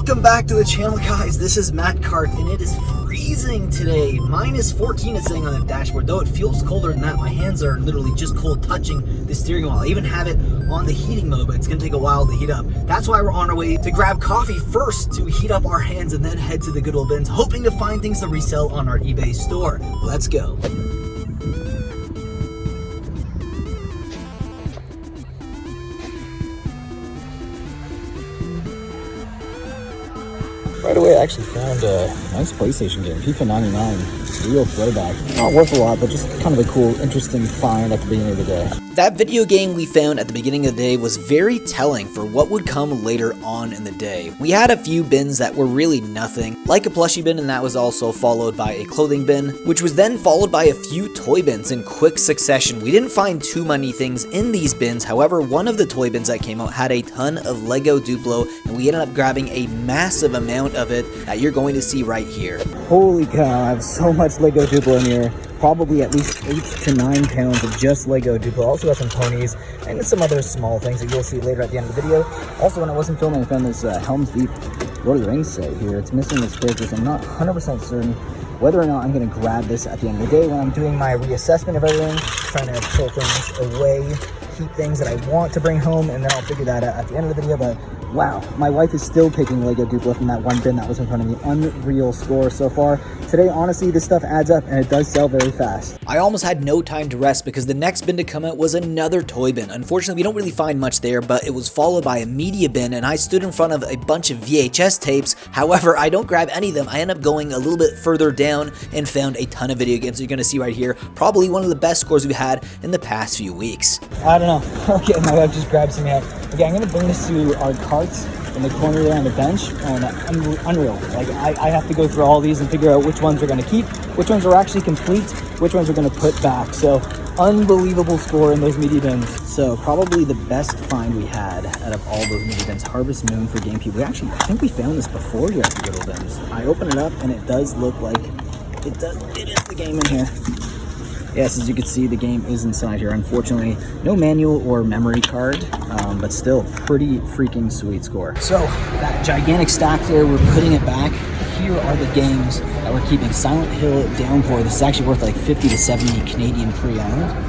Welcome back to the channel, guys. This is Matt Cart, and it is freezing today. Minus 14 is saying on the dashboard, though it feels colder than that. My hands are literally just cold touching the steering wheel. I even have it on the heating mode, but it's gonna take a while to heat up. That's why we're on our way to grab coffee first to heat up our hands and then head to the Goodwill bins, hoping to find things to resell on our eBay store. Let's go. Right away, I actually found a nice PlayStation game, FIFA 99, real throwback. Not worth a lot, but just kind of a cool, interesting find at the beginning of the day. That video game we found at the beginning of the day was very telling for what would come later on in the day. We had a few bins that were really nothing, like a plushie bin, and that was also followed by a clothing bin, which was then followed by a few toy bins in quick succession. We didn't find too many things in these bins, however, one of the toy bins that came out had a ton of Lego Duplo, and we ended up grabbing a massive amount of it that you're going to see right here. Holy cow, I have so much Lego Duplo in here. Probably at least 8 to 9 pounds of just Lego Duplo. Also got some ponies and some other small things that you'll see later at the end of the video. Also, when I wasn't filming, I found this Helm's Deep Lord of the Rings set here. It's missing its characters. I'm not 100% certain whether or not I'm going to grab this at the end of the day when I'm doing my reassessment of everything, trying to pull things away, keep things that I want to bring home, and then I'll figure that out at the end of the video. But wow, my wife is still picking Lego Duplo from that one bin that was in front of me. Unreal score so far. Today, honestly, this stuff adds up and it does sell very fast. I almost had no time to rest because the next bin to come out was another toy bin. Unfortunately, we don't really find much there, but it was followed by a media bin, and I stood in front of a bunch of VHS tapes. However, I don't grab any of them. I end up going a little bit further down and found a ton of video games. You're going to see right here, probably one of the best scores we've had in the past few weeks. I don't know. Okay, my wife just grabbed some out. Okay, I'm going to bring this to our carts in the corner there on the bench, and unreal. Like, I have to go through all these and figure out which ones we're going to keep, which ones are actually complete, which ones we're going to put back. So unbelievable score in those media bins. So probably the best find we had out of all those media bins, Harvest Moon for GameCube. I think we found this before here at the Goodwill bins. I open it up and it does look like it is the game in here. Yes, as you can see, the game is inside here. Unfortunately, no manual or memory card, but still pretty freaking sweet score. So that gigantic stack there, we're putting it back. Here are the games that we're keeping. Silent Hill Downpour. This is actually worth like 50 to 70 Canadian pre-owned.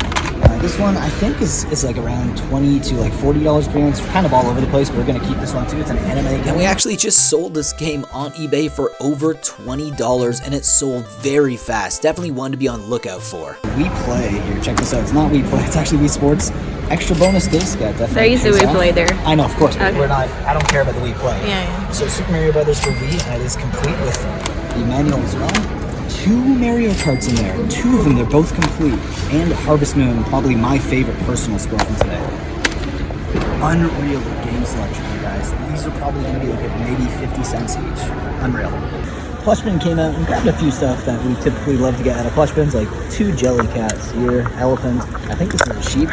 This one I think is like around $20 to like $40 pre-owned. It's kind of all over the place, but we're gonna keep this one too. It's an anime game. And we actually just sold this game on eBay for over $20, and it sold very fast. Definitely one to be on the lookout for. We Play here. Check this out. It's not We Play. It's actually Wii Sports. Extra bonus disc. Yeah, definitely. There used to We Play there. I know, of course, but Okay. we're not. I don't care about the Wii Play. Yeah. So Super Mario Brothers for Wii, and it is complete with the manual as well. 2 Mario Karts in there. 2 of them. They're both complete. And Harvest Moon, probably my favorite personal score from today. Unreal game selection, you guys. These are probably going to be like at maybe 50 cents each. Unreal. Plush bin came out and grabbed a few stuff that we typically love to get out of plush bins, like 2 jelly cats here, elephant. I think this is a sheep.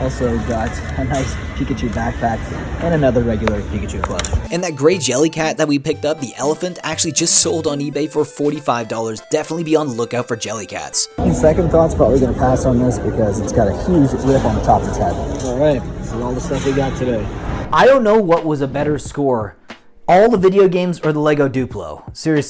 Also got a nice Pikachu backpack and another regular Pikachu plush. And that gray jelly cat that we picked up, the elephant, actually just sold on eBay for $45. Definitely be on the lookout for jelly cats. In second thoughts, probably going to pass on this because it's got a huge lip on the top of its head. All right, this is all the stuff we got today. I don't know what was a better score. All the video games or the Lego Duplo?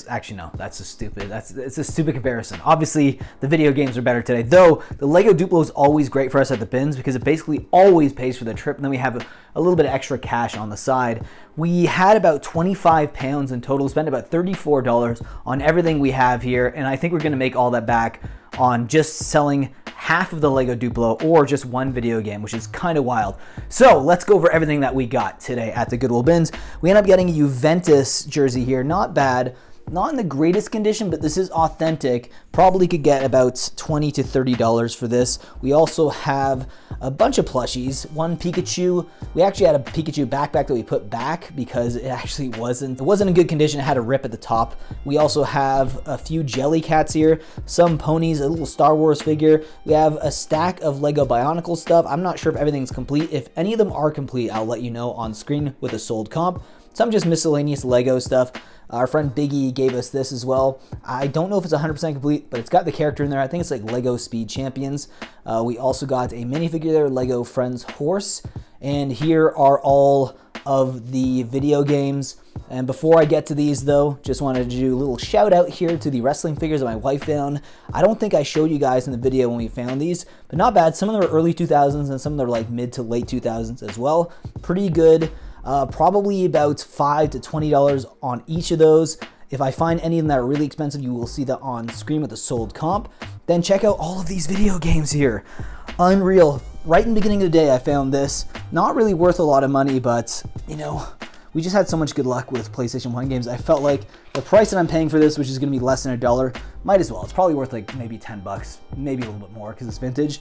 Actually no, it's a stupid comparison. Obviously, the video games are better today, though the Lego Duplo is always great for us at the bins because it basically always pays for the trip, and then we have a little bit of extra cash on the side. We had about 25 pounds in total, spent about $34 on everything we have here, and I think we're gonna make all that back on just selling half of the Lego Duplo or just one video game, which is kind of wild. So let's go over everything that we got today at the Goodwill bins. We end up getting a Juventus jersey here. Not bad. Not in the greatest condition, but this is authentic. Probably could get about $20 to $30 for this. We also have a bunch of plushies. One Pikachu. We actually had a Pikachu backpack that we put back because it actually wasn't in good condition. It had a rip at the top. We also have a few jelly cats here, some ponies, a little Star Wars figure. We have a stack of Lego Bionicle stuff. I'm not sure if everything's complete. If any of them are complete, I'll let you know on screen with a sold comp. Some just miscellaneous Lego stuff. Our friend Biggie gave us this as well. I don't know if it's 100% complete, but it's got the character in there. I think it's like Lego Speed Champions. We also got a minifigure there, Lego Friends Horse. And here are all of the video games. And before I get to these though, just wanted to do a little shout out here to the wrestling figures that my wife found. I don't think I showed you guys in the video when we found these, but not bad. Some of them are early 2000s and some of them are like mid to late 2000s as well. Pretty good. Probably about $5 to $20 on each of those. If I find any of them that are really expensive, you will see that on screen with the sold comp. Then check out all of these video games here. Unreal. Right in the beginning of the day, I found this. Not really worth a lot of money, but you know, we just had so much good luck with PlayStation 1 games. I felt like the price that I'm paying for this, which is going to be less than $1, might as well. It's probably worth like maybe 10 bucks, maybe a little bit more because it's vintage.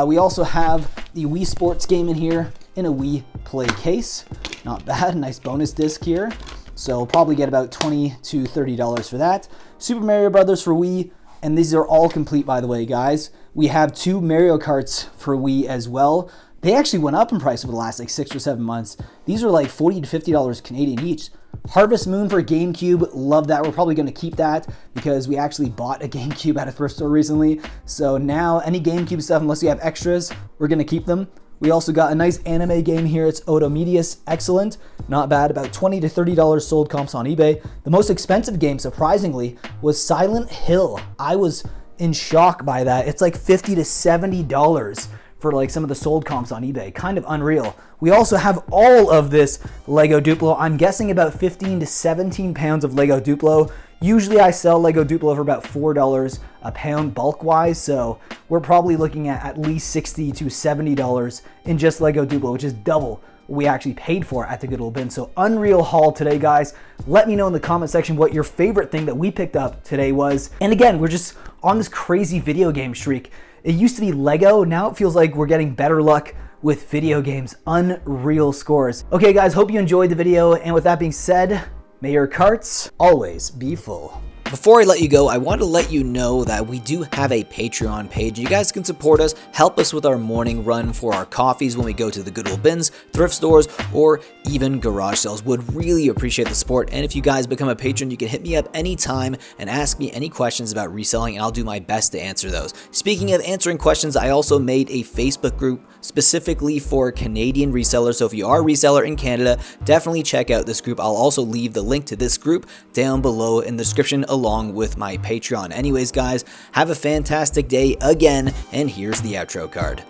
We also have the Wii Sports game in here in a Wii Play case. Not bad. Nice bonus disc here. So we'll probably get about $20 to $30 for that. Super Mario Brothers for Wii, and these are all complete, by the way, guys. We have 2 Mario Karts for Wii as well. They actually went up in price over the last like 6 or 7 months. These are like $40 to $50 Canadian each. Harvest Moon for GameCube, love that. We're probably going to keep that because we actually bought a GameCube at a thrift store recently. So now any GameCube stuff, unless you have extras, we're going to keep them. We also got a nice anime game here. It's Otomedius, excellent. Not bad, about $20 to $30 sold comps on eBay. The most expensive game, surprisingly, was Silent Hill. I was in shock by that. It's like $50 to $70 for like some of the sold comps on eBay. Kind of unreal. We also have all of this Lego Duplo. I'm guessing about 15 to 17 pounds of Lego Duplo. Usually I sell Lego Duplo for about $4 a pound bulk-wise, so we're probably looking at least $60 to $70 in just Lego Duplo, which is double what we actually paid for at the Goodwill bin. So unreal haul today, guys. Let me know in the comment section what your favorite thing that we picked up today was. And again, we're just on this crazy video game streak. It used to be Lego, now it feels like we're getting better luck with video games. Unreal scores. Okay guys, hope you enjoyed the video, and with that being said, may your carts always be full. Before I let you go, I want to let you know that we do have a Patreon page. You guys can support us, help us with our morning run for our coffees when we go to the Goodwill bins, thrift stores, or even garage sales. Would really appreciate the support. And if you guys become a patron, you can hit me up anytime and ask me any questions about reselling, and I'll do my best to answer those. Speaking of answering questions, I also made a Facebook group specifically for Canadian resellers. So if you are a reseller in Canada, definitely check out this group. I'll also leave the link to this group down below in the description along with my Patreon. Anyways, guys, have a fantastic day again, and here's the outro card.